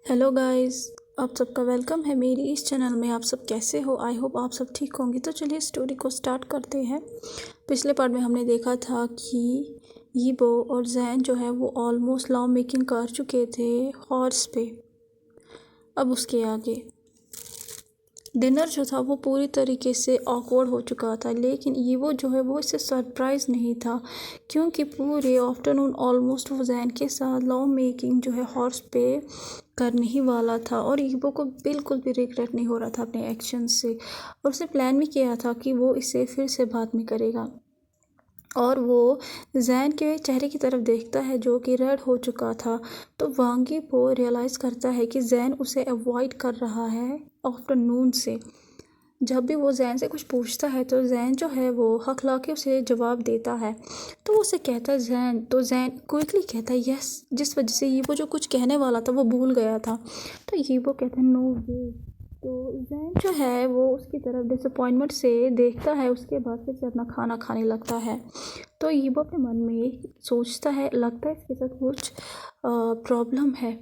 Hello guys, आप सबका welcome है मेरी इस चैनल में। आप सब कैसे हो? आई होप आप सब ठीक होंगे। तो चलिए स्टोरी को स्टार्ट करते हैं। पिछले पार्ट में हमने देखा था कि यीबो और जैन जो है वो ऑलमोस्ट लव मेकिंग कर चुके थे हॉर्स पे। अब उसके आगे डिनर जो था वो पूरी तरीके से ऑकवर्ड हो चुका था, लेकिन यीबो जो है वो इससे सरप्राइज़ नहीं था, क्योंकि पूरे आफ्टरनून ऑलमोस्ट वो जैन के साथ लव मेकिंग जो है हॉर्स पे करने ही वाला था। और यीबो को बिल्कुल भी रिग्रेट नहीं हो रहा था अपने एक्शन से, और उसने प्लान भी किया था कि वो इसे फिर से बाद में करेगा। और वो जैन के चेहरे की तरफ देखता है जो कि रेड हो चुका था। तो वांगी वो रियलाइज़ करता है कि जैन उसे अवॉइड कर रहा है आफ्टरनून से। जब भी वो जैन से कुछ पूछता है तो जैन जो है वो हकला के उसे जवाब देता है। तो वो उसे कहता है जैन, तो जैन क्विकली कहता है यस, जिस वजह से ये वो जो कुछ कहने वाला था वो भूल गया था। तो ये वो कहता है नो वे। तो जैन जो है वो उसकी तरफ डिसअपॉइंटमेंट से देखता है, उसके बाद फिर से अपना खाना खाने लगता है। तो ये वो अपने मन में सोचता है, लगता है इसके साथ कुछ प्रॉब्लम है।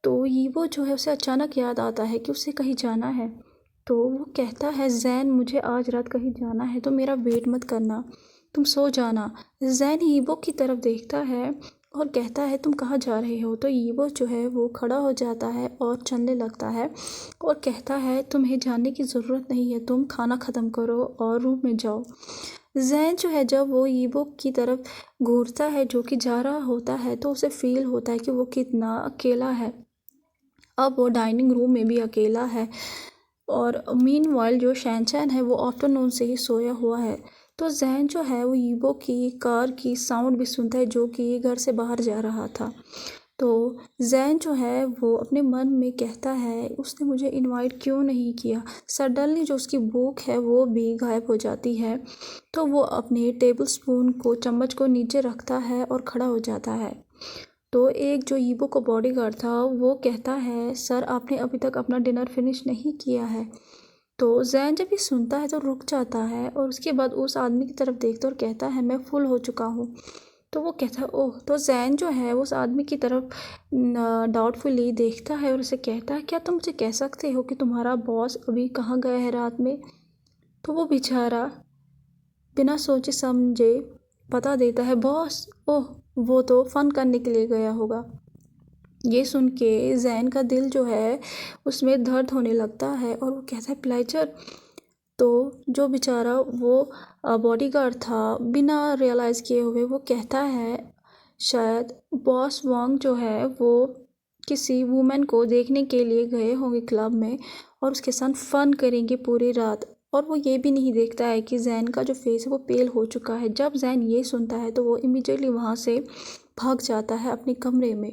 तो ये वो जो है उसे अचानक याद आता है कि उसे कहीं जाना है। तो वो कहता है जैन, मुझे आज रात कहीं जाना है तो मेरा वेट मत करना, तुम सो जाना। जैन ईबो की तरफ देखता है और कहता है तुम कहाँ जा रहे हो? तो ईबो जो है वो खड़ा हो जाता है और चलने लगता है और कहता है तुम्हें जाने की ज़रूरत नहीं है, तुम खाना ख़त्म करो और रूम में जाओ। जैन जो है जब वो ईबो की तरफ घूरता है जो कि जा रहा होता है, तो उसे फील होता है कि वो कितना अकेला है। अब वो डाइनिंग रूम में भी अकेला है, और मीनवाइल जो शैनचैन है वो आफ्टरनून से ही सोया हुआ है। तो जैन जो है वो ईबो की कार की साउंड भी सुनता है जो कि घर से बाहर जा रहा था। तो जैन जो है वो अपने मन में कहता है उसने मुझे इनवाइट क्यों नहीं किया। सडनली जो उसकी बुक है वो भी गायब हो जाती है। तो वो अपने टेबल स्पून को, चम्मच को नीचे रखता है और खड़ा हो जाता है। तो एक जो ईबो का बॉडीगार्ड था वो कहता है सर, आपने अभी तक अपना डिनर फिनिश नहीं किया है। तो जैन जब ये सुनता है तो रुक जाता है और उसके बाद उस आदमी की तरफ देखता है और कहता है मैं फुल हो चुका हूँ। तो वो कहता है ओह। तो जैन जो है उस आदमी की तरफ डाउटफुली देखता है और उसे कहता है क्या तुम मुझे कह सकते हो कि तुम्हारा बॉस अभी कहाँ गया है रात में? तो वो बेचारा बिना सोचे समझे बता देता है बॉस, ओह वो तो फ़न करने के लिए गया होगा। ये सुन के जैन का दिल जो है उसमें दर्द होने लगता है और वो कहता है प्लेजर। तो जो बेचारा वो बॉडीगार्ड था बिना रियलाइज़ किए हुए वो कहता है शायद बॉस वांग जो है वो किसी वुमेन को देखने के लिए गए होंगे क्लब में और उसके साथ फ़न करेंगे पूरी रात। और वो ये भी नहीं देखता है कि जैन का जो फेस है वो पेल हो चुका है। जब जैन ये सुनता है तो वो इमीडिएटली वहाँ से भाग जाता है अपने कमरे में।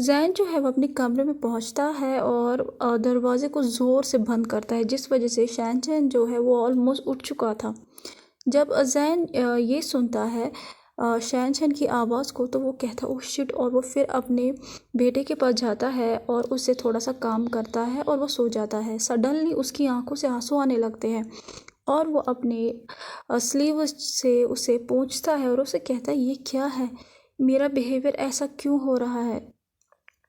जैन जो है वो अपने कमरे में पहुंचता है और दरवाजे को ज़ोर से बंद करता है, जिस वजह से शैनचैन जो है वो ऑलमोस्ट उठ चुका था। जब जैन ये सुनता है शैनचैन की आवाज़ को, तो वो कहता है ओह शिट, और वो फिर अपने बेटे के पास जाता है और उससे थोड़ा सा काम करता है और वो सो जाता है। सडनली उसकी आंखों से आंसू आने लगते हैं और वो अपने स्लीव से उसे पूछता है और उसे कहता है ये क्या है, मेरा बिहेवियर ऐसा क्यों हो रहा है?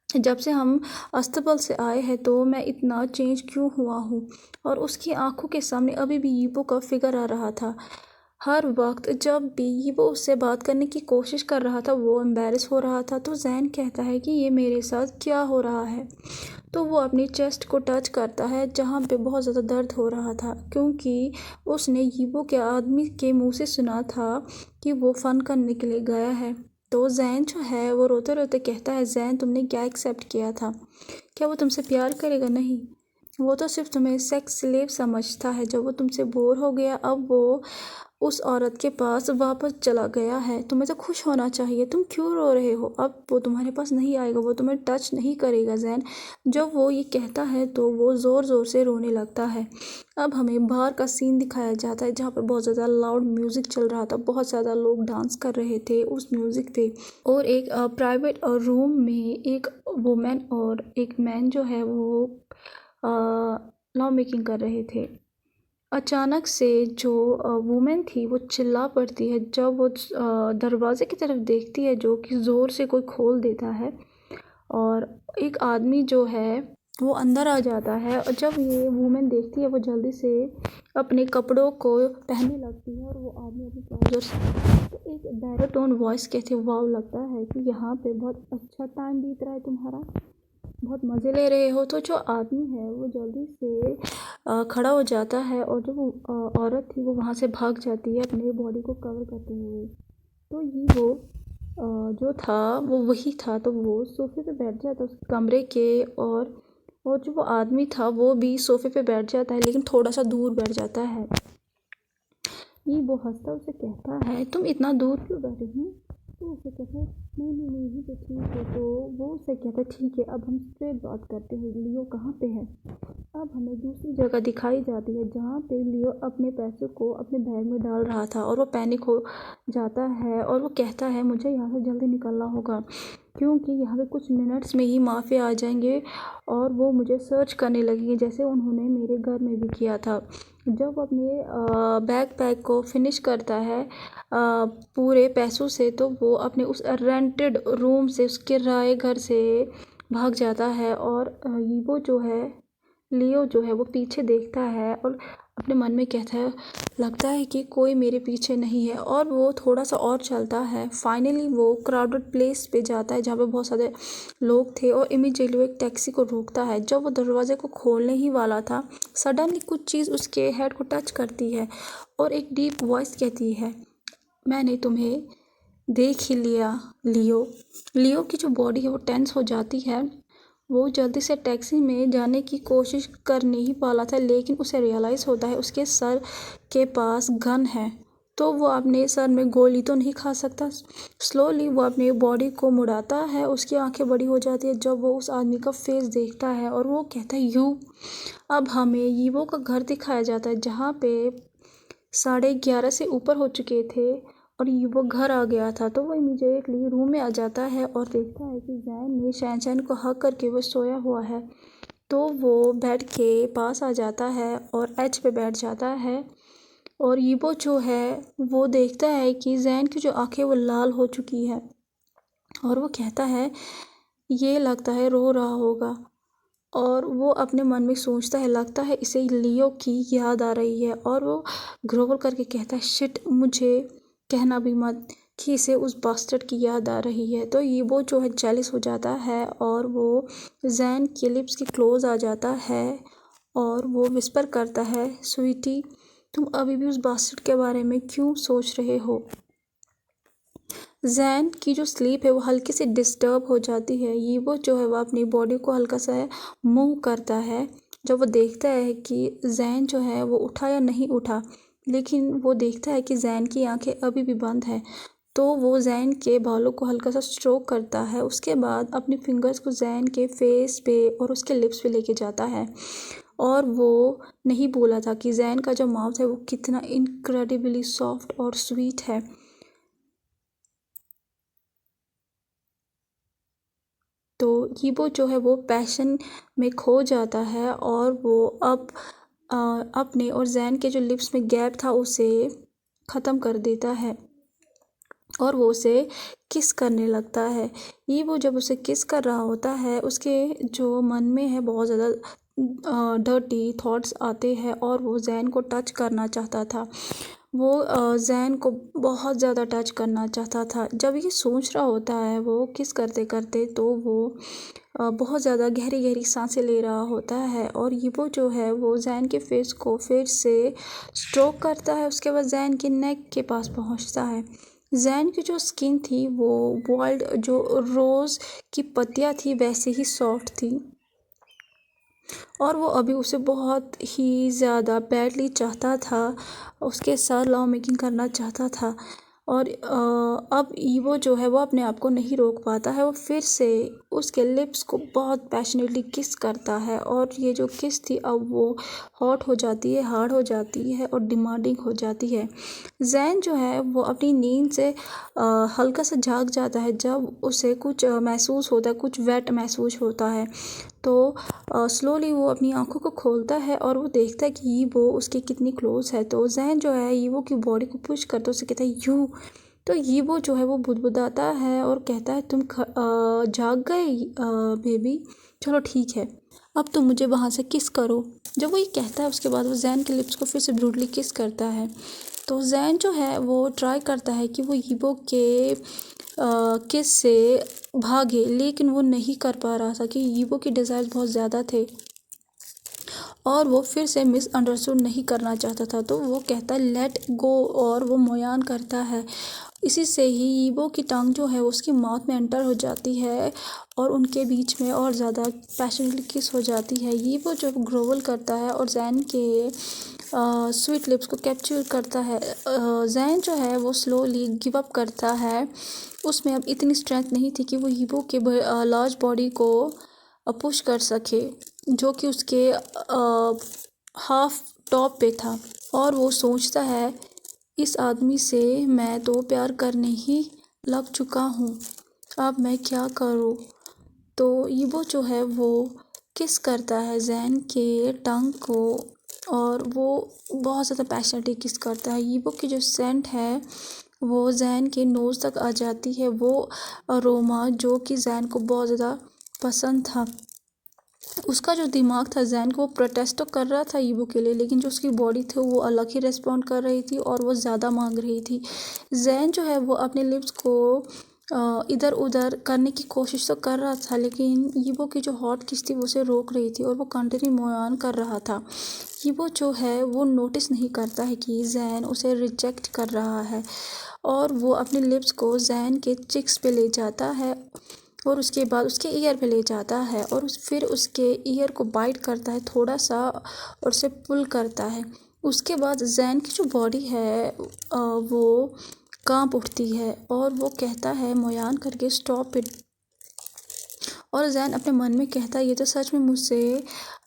जब से हम अस्तबल से आए हैं तो मैं इतना चेंज क्यों हुआ हूँ? और उसकी आंखों के सामने अभी भी यीबो का फिगर आ रहा था। हर वक्त जब भी यीबो उससे बात करने की कोशिश कर रहा था वो एम्बैरेस हो रहा था। तो जैन कहता है कि ये मेरे साथ क्या हो रहा है? तो वो अपनी चेस्ट को टच करता है जहाँ पे बहुत ज़्यादा दर्द हो रहा था, क्योंकि उसने यीबो के आदमी के मुंह से सुना था कि वो फ़न करने के लिए गया है। तो जैन जो है वो रोते रोते कहता है जैन, तुमने क्या एक्सेप्ट किया था? क्या वो तुमसे प्यार करेगा? नहीं, वो तो सिर्फ तुम्हें सेक्स स्लेव समझता है। जब वो तुमसे बोर हो गया अब वो उस औरत के पास वापस चला गया है। तुम्हें तो खुश होना चाहिए, तुम क्यों रो रहे हो? अब वो तुम्हारे पास नहीं आएगा, वो तुम्हें टच नहीं करेगा जैन। जब वो ये कहता है तो वो ज़ोर ज़ोर से रोने लगता है। अब हमें बाहर का सीन दिखाया जाता है जहाँ पर बहुत ज़्यादा लाउड म्यूज़िक चल रहा था, बहुत ज़्यादा लोग डांस कर रहे थे उस म्यूज़िक पे। और एक प्राइवेट रूम में एक वुमेन और एक मैन जो है वो लव मेकिंग कर रहे थे। अचानक से जो वुमेन थी वो चिल्ला पड़ती है जब वो दरवाजे की तरफ देखती है जो कि ज़ोर से कोई खोल देता है। और एक आदमी जो है वो अंदर आ जाता है। और जब ये वूमेन देखती है वो जल्दी से अपने कपड़ों को पहनने लगती है और वो आदमी अपने ट्राउजर्स तो एक बैरिटोन वॉइस कहती है, वाव, लगता है कि यहाँ पे बहुत अच्छा टाइम बीत रहा है तुम्हारा, बहुत मज़े ले रहे हो। तो जो आदमी है वो जल्दी से खड़ा हो जाता है और जो वो औरत थी वो वहाँ से भाग जाती है अपने बॉडी को कवर करते हुए। तो ये वो जो था वो वही था। तो वो सोफे पे बैठ जाता उस कमरे के, और जो वो आदमी था वो भी सोफे पे बैठ जाता है लेकिन थोड़ा सा दूर बैठ जाता है। ये वो हंसता उसे कहता है, तुम इतना दूर क्यों बैठे हो? तो उसे कहता है, नहीं नहीं नहीं, यही तो ठीक है। तो वो उसे कहता है, ठीक है, अब हम स्ट्रेट बात करते हैं, लियो कहाँ पे है? अब हमें दूसरी जगह दिखाई जाती है जहाँ पे लियो अपने पैसों को अपने बैग में डाल रहा था और वो पैनिक हो जाता है और वो कहता है, मुझे यहाँ से जल्दी निकलना होगा क्योंकि यहाँ पे कुछ मिनट्स में ही माफिया आ जाएंगे और वो मुझे सर्च करने लगेंगे जैसे उन्होंने मेरे घर में भी किया था। जब वो अपने बैग पैक को फिनिश करता है पूरे पैसों से, तो वो अपने उस रेंटेड रूम से, उस किराए घर से भाग जाता है। और वो जो है लियो जो है वो पीछे देखता है और अपने मन में कहता है, लगता है कि कोई मेरे पीछे नहीं है। और वो थोड़ा सा और चलता है, फाइनली वो क्राउडेड प्लेस पे जाता है जहाँ पे बहुत सारे लोग थे और इमीडिएटली वो एक टैक्सी को रोकता है। जब वो दरवाजे को खोलने ही वाला था, सडनली कुछ चीज़ उसके हेड को टच करती है और एक डीप वॉइस कहती है, मैंने तुम्हें देख ही लिया लियो। लियो की जो बॉडी है वो टेंस हो जाती है। वो जल्दी से टैक्सी में जाने की कोशिश कर नहीं पाला था लेकिन उसे रियलाइज़ होता है उसके सर के पास गन है। तो वो अपने सर में गोली तो नहीं खा सकता। स्लोली वो अपनी बॉडी को मुड़ाता है, उसकी आंखें बड़ी हो जाती है जब वो उस आदमी का फेस देखता है और वो कहता है, यू। अब हमें यीवो का घर दिखाया जाता है जहाँ पे 11:30 से ऊपर हो चुके थे और ये वो घर आ गया था। तो वो इमीडिएटली रूम में आ जाता है और देखता है कि जैन ने शैनशैन को हक करके वो सोया हुआ है। तो वो बेड के पास आ जाता है और एच पे बैठ जाता है और यीबो जो है वो देखता है कि जैन की जो आंखें वो लाल हो चुकी है और वो कहता है, ये लगता है रो रहा होगा। और वो अपने मन में सोचता है, लगता है इसे लियो की याद आ रही है और वो ग्रोवल करके कहता है, शिट, मुझे कहना भी मत कि इसे उस बास्टर्ड की याद आ रही है। तो ये वो जो है जेलिस हो जाता है और वो जैन के लिप्स के क्लोज आ जाता है और वो विस्पर करता है, स्वीटी, तुम अभी भी उस बास्टर्ड के बारे में क्यों सोच रहे हो? जैन की जो स्लीप है वो हल्की सी डिस्टर्ब हो जाती है। ये वो जो है वो अपनी बॉडी को हल्का सा मूव करता है जब वो देखता है कि जैन जो है वो उठा या नहीं उठा, लेकिन वो देखता है कि जैन की आंखें अभी भी बंद है। तो वो जैन के बालों को हल्का सा स्ट्रोक करता है, उसके बाद अपनी फिंगर्स को जैन के फेस पे और उसके लिप्स पे लेके जाता है। और वो नहीं बोला था कि जैन का जो माउथ है वो कितना इनक्रेडिबली सॉफ्ट और स्वीट है। तो यीबो जो है वो पैशन में खो जाता है और वो अब अपने और जैन के जो लिप्स में गैप था उसे ख़त्म कर देता है और वो उसे किस करने लगता है। ये वो जब उसे किस कर रहा होता है उसके जो मन में है बहुत ज़्यादा डर्टी थॉट्स आते हैं और वो जैन को टच करना चाहता था। वो जैन को बहुत ज़्यादा टच करना चाहता था। जब ये सोच रहा होता है वो किस करते करते, तो वो बहुत ज़्यादा गहरी गहरी सांसें ले रहा होता है और ये वो जो है वो जैन के फेस को फिर से स्ट्रोक करता है। उसके बाद जैन के नेक के पास पहुंचता है। जैन की जो स्किन थी वो वाइल्ड जो रोज़ की पत्तियाँ थी वैसे ही सॉफ्ट थी और वो अभी उसे बहुत ही ज़्यादा बैडली चाहता था, उसके साथ लव मेकिंग करना चाहता था। और अब ईवो जो है वो अपने आप को नहीं रोक पाता है, वो फिर से उसके लिप्स को बहुत पैशनेटली किस करता है और ये जो किस थी अब वो हॉट हो जाती है, हार्ड हो जाती है और डिमांडिंग हो जाती है। जैन जो है वो अपनी नींद से हल्का सा जाग जाता है जब उसे कुछ महसूस होता है, कुछ वेट महसूस होता है। तो स्लोली वो अपनी आंखों को खोलता है और वो देखता है कि वो उसके कितनी क्लोज है। तो जैन जो है वो की बॉडी को पुश करता है, उसे कहता है, यू। तो यीबो जो है वो बुदबुदाता है और कहता है तुम जाग गए बेबी, चलो ठीक है, अब तुम मुझे वहाँ से किस करो। जब वो ये कहता है उसके बाद वो जैन के लिप्स को फिर से ब्रूटली किस करता है। तो जैन जो है वो ट्राई करता है कि वो यीबो के किस से भागे, लेकिन वो नहीं कर पा रहा था कि यीबो की डिज़ायर्स बहुत ज़्यादा थे और वो फिर से मिसअंडरस्टूड नहीं करना चाहता था। तो वो कहता है लेट गो और वो मोयान करता है। इसी से ही यीबो की टंग जो है उसकी माउथ में एंटर हो जाती है और उनके बीच में और ज़्यादा पैशनेटली किस हो जाती है। यीबो जो ग्रोवल करता है और जैन के स्वीट लिप्स को कैप्चर करता है। जैन जो है वो स्लोली गिव अप करता है, उसमें अब इतनी स्ट्रेंथ नहीं थी कि वो यीबो के लार्ज बॉडी को पुश कर सके, जो कि उसके हाफ टॉप पे था। और वो सोचता है इस आदमी से मैं तो प्यार करने ही लग चुका हूँ, अब मैं क्या करूँ। तो यीबो जो है वो किस करता है जैन के टंग को और वो बहुत ज़्यादा पैशनेटली किस करता है। यीबो की जो सेंट है वो जैन के नोज़ तक आ जाती है, वो अरोमा जो कि जैन को बहुत ज़्यादा पसंद था। उसका जो दिमाग था जैन को वो प्रोटेस्ट तो कर रहा था यीबो के लिए, लेकिन जो उसकी बॉडी थी वो अलग ही रेस्पॉन्ड कर रही थी और वो ज़्यादा मांग रही थी। जैन जो है वो अपने लिप्स को इधर उधर करने की कोशिश तो कर रहा था, लेकिन यीबो की जो हॉट किस थी वो उसे रोक रही थी और वो कंटिन्यू मोयान कर रहा था। यीबो जो है वो नोटिस नहीं करता है कि जैन उसे रिजेक्ट कर रहा है और वो अपने लिप्स को जैन के चिक्स पे ले जाता है और उसके बाद उसके ईयर पे ले जाता है और फिर उसके ईयर को बाइट करता है थोड़ा सा और उसे पुल करता है। उसके बाद जैन की जो बॉडी है वो कांप उठती है और वो कहता है मोयान करके स्टॉप इट। और जैन अपने मन में कहता है ये तो सच में मुझसे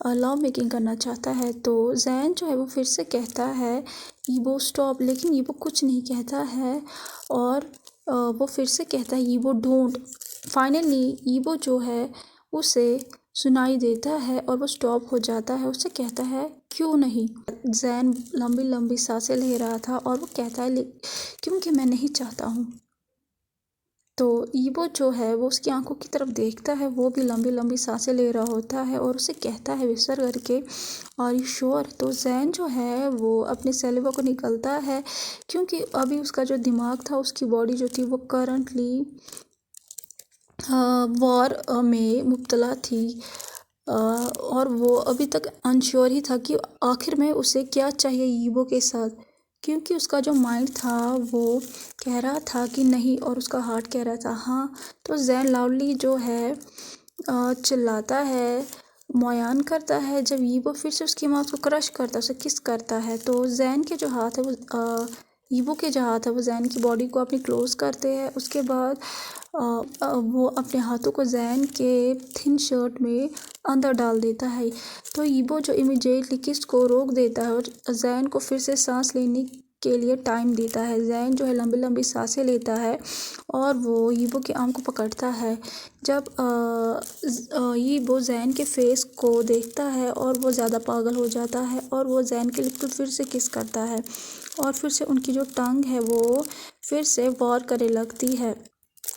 लव मेकिंग करना चाहता है। तो जैन जो है वो फिर से कहता है यीबो स्टॉप, लेकिन यीबो कुछ नहीं कहता है और वो फिर से कहता है यीबो डोंट। फाइनली यीबो जो है उसे सुनाई देता है और वो स्टॉप हो जाता है। उससे कहता है क्यों नहीं। जैन लंबी लंबी सांसें ले रहा था और वो कहता है क्योंकि मैं नहीं चाहता हूँ। तो यीबो जो है वो उसकी आंखों की तरफ देखता है, वो भी लंबी लंबी सांसें ले रहा होता है और उसे कहता है विस्पर करके आर यू श्योर। तो जैन जो है वो अपने सैलिवा को निकलता है, क्योंकि अभी उसका जो दिमाग था उसकी बॉडी जो थी वो करंटली वॉर में मुब्तला थी और वो अभी तक अनश्योर ही था कि आखिर में उसे क्या चाहिए यीबो के साथ, क्योंकि उसका जो माइंड था वो कह रहा था कि नहीं और उसका हार्ट कह रहा था हाँ। तो जैन लाउडली जो है चिल्लाता है, मोयान करता है। जब यीबो फिर से उसकी माउथ को क्रश करता है, उसे किस करता है, तो जैन के जो हाथ है वो यीबो के जो हाथ है वो जैन की बॉडी को अपनी क्लोज करते हैं। उसके बाद वो अपने हाथों को जैन के थिन शर्ट में अंदर डाल देता है। तो यीबो जो इमीडिएटली किस को रोक देता है और जैन को फिर से सांस लेने के लिए टाइम देता है। जैन जो है लंबी लंबी सांसें लेता है और वो यीबो के आर्म को पकड़ता है। जब यीबो जैन के फेस को देखता है और वो ज़्यादा पागल हो जाता है और वो जैन के लिप को फिर से किस करता है और फिर से उनकी जो टंग है वो फिर से वॉर करने लगती है।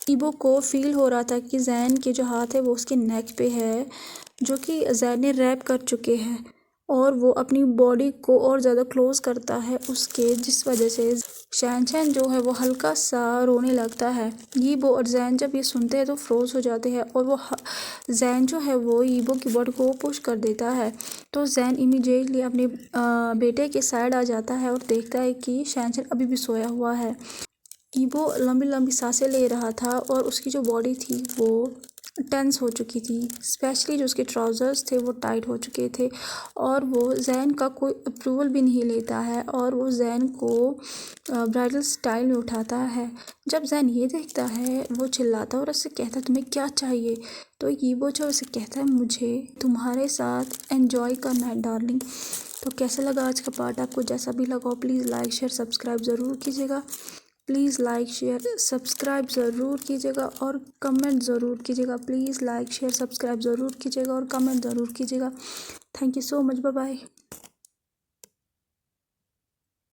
यीबो को फील हो रहा था कि जैन के जो हाथ है वो उसके नेक पे है, जो कि जैन ने रैप कर चुके हैं और वो अपनी बॉडी को और ज़्यादा क्लोज करता है उसके, जिस वजह से शैनचैन जो है वो हल्का सा रोने लगता है। यीबो और जैन जब ये सुनते हैं तो फ्रोज हो जाते हैं और वो जैन जो है वो यीबो की बॉडी को पुश कर देता है। तो जैन इमीडिएटली अपने बेटे के साइड आ जाता है और देखता है कि शैनचैन अभी भी सोया हुआ है। यीबो लंबी लंबी सांसें ले रहा था और उसकी जो बॉडी थी वो टेंस हो चुकी थी, स्पेशली जो उसके ट्राउज़र्स थे वो टाइट हो चुके थे और वो जैन का कोई अप्रूवल भी नहीं लेता है और वो जैन को ब्राइडल स्टाइल में उठाता है। जब जैन ये देखता है वो चिल्लाता है और उससे कहता है तुम्हें क्या चाहिए। तो यीबो जो उसे कहता है मुझे तुम्हारे साथ एन्जॉय करना है डार्लिंग। तो कैसा लगा आज का पार्ट आपको? जैसा भी लगा हो प्लीज़ लाइक शेयर सब्सक्राइब ज़रूर कीजिएगा। प्लीज़ लाइक शेयर सब्सक्राइब ज़रूर कीजिएगा और कमेंट ज़रूर कीजिएगा। प्लीज़ लाइक शेयर सब्सक्राइब ज़रूर कीजिएगा और कमेंट ज़रूर कीजिएगा। Thank you so much, bye bye.